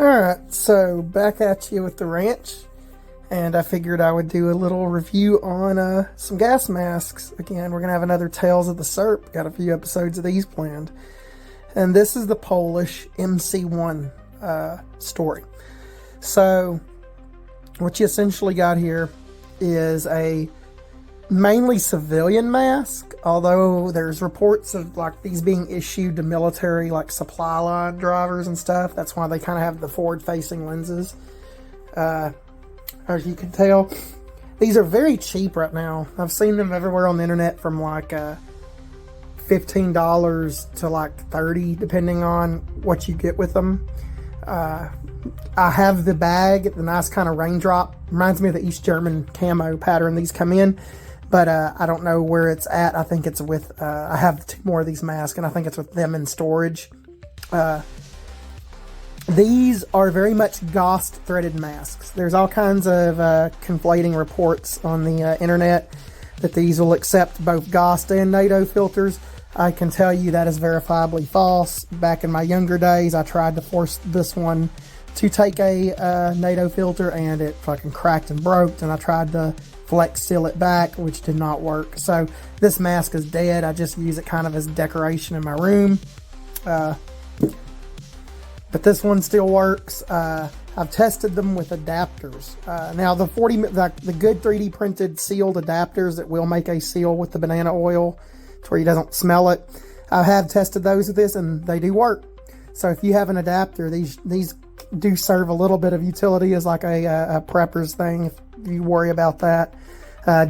Alright, so back at you with the ranch, and I figured I would do a little review on some gas masks. Again, we're going to have another Tales of the Surp, got a few episodes of these planned. And this is the Polish MC-1 story. So, what you essentially got here is a mainly civilian mask, although there's reports of like these being issued to military like supply line drivers and stuff. That's why they kind of have the forward facing lenses. As you can tell, these are very cheap right now. I've seen them everywhere on the internet from like $15 to like $30 depending on what you get with them. I have the bag, the nice kind of raindrop, reminds me of the East German camo pattern these come in. But I don't know where it's at. I think it's with, I have two more of these masks, and I think it's with them in storage. These are very much GOST threaded masks. There's all kinds of conflating reports on the internet that these will accept both GOST and NATO filters. I can tell you that is verifiably false. Back in my younger days, I tried to force this one to take a NATO filter, and it fucking cracked and broke, and I tried to flex seal it back, which did not work. So this mask is dead. I just use it kind of as decoration in my room. But this one still works. I've tested them with adapters. Now the the good 3D printed sealed adapters that will make a seal with the banana oil to where you doesn't smell it. I have tested those with this, and they do work. So if you have an adapter, these do serve a little bit of utility as like a prepper's thing if you worry about that.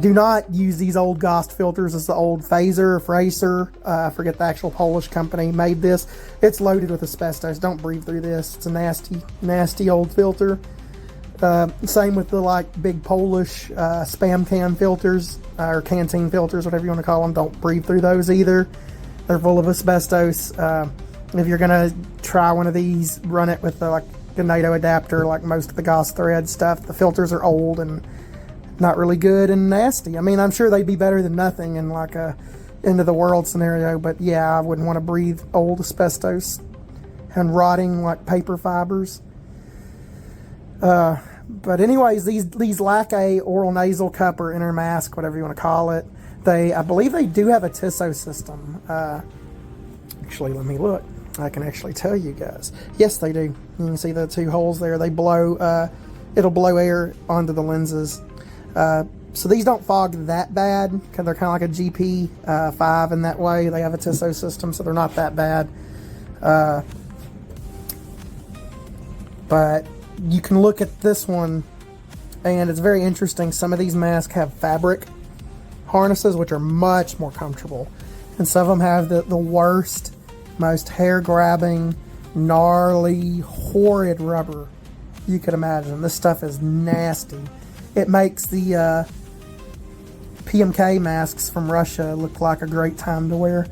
Do not use these old GOST filters as the old Phaser or Fraser. I forget the actual Polish company made this. It's loaded with asbestos. Don't breathe through this. It's a nasty, nasty old filter. Same with the like big Polish spam can filters or canteen filters, whatever you want to call them. Don't breathe through those either. They're full of asbestos. If you're gonna try one of these, run it with the NATO adapter, like most of the GOST thread stuff. The filters are old and not really good and nasty. I mean, I'm sure they'd be better than nothing in like a end of the world scenario, but yeah, I wouldn't want to breathe old asbestos and rotting like paper fibers. But anyways, these lack a oral nasal cup or inner mask, whatever you want to call it. I believe they do have a TISO system. Actually, let me look. I can actually tell you guys. Yes, they do. You can see the two holes there. They blow, it'll blow air onto the lenses. So these don't fog that bad, because they're kind of like a GP5 in that way. They have a TISO system, so they're not that bad. But you can look at this one, and it's very interesting. Some of these masks have fabric harnesses, which are much more comfortable. And some of them have the worst, most hair-grabbing, gnarly, horrid rubber you could imagine. This stuff is nasty. It makes the PMK masks from Russia look like a great time to wear.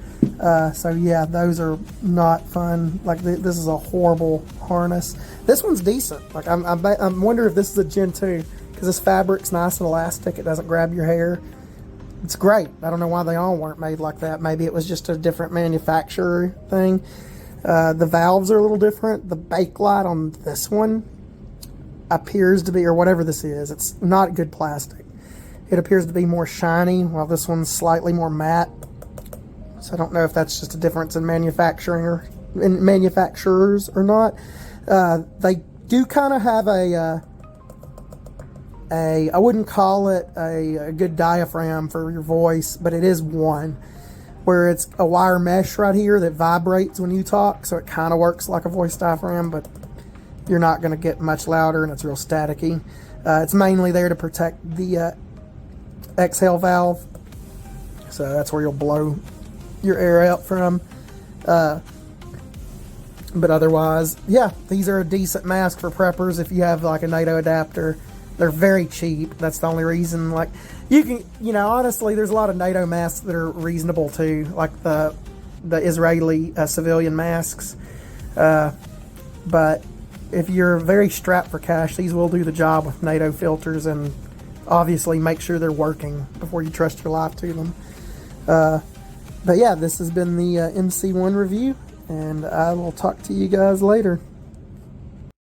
So yeah, those are not fun. Like this is a horrible harness. This one's decent. Like I'm wondering if this is a Gen 2, because this fabric's nice and elastic. It doesn't grab your hair. It's great. I don't know why they all weren't made like that. Maybe it was just a different manufacturer thing. The valves are a little different. The bakelite on this one appears to be, or whatever this is, it's not good plastic. It appears to be more shiny, while this one's slightly more matte. So I don't know if that's just a difference in manufacturing or in manufacturers or not. They do kind of have I wouldn't call it a good diaphragm for your voice, but it is one where it's a wire mesh right here that vibrates when you talk, so it kind of works like a voice diaphragm, but you're not going to get much louder, and it's real staticky. It's mainly there to protect the exhale valve, so that's where you'll blow your air out from. But otherwise, yeah, these are a decent mask for preppers if you have like a NATO adapter. They're very cheap. That's the only reason. Like, you can, honestly, there's a lot of NATO masks that are reasonable too, like the Israeli civilian masks. But if you're very strapped for cash, these will do the job with NATO filters, and obviously make sure they're working before you trust your life to them. But yeah, this has been the MC-1 review, and I will talk to you guys later.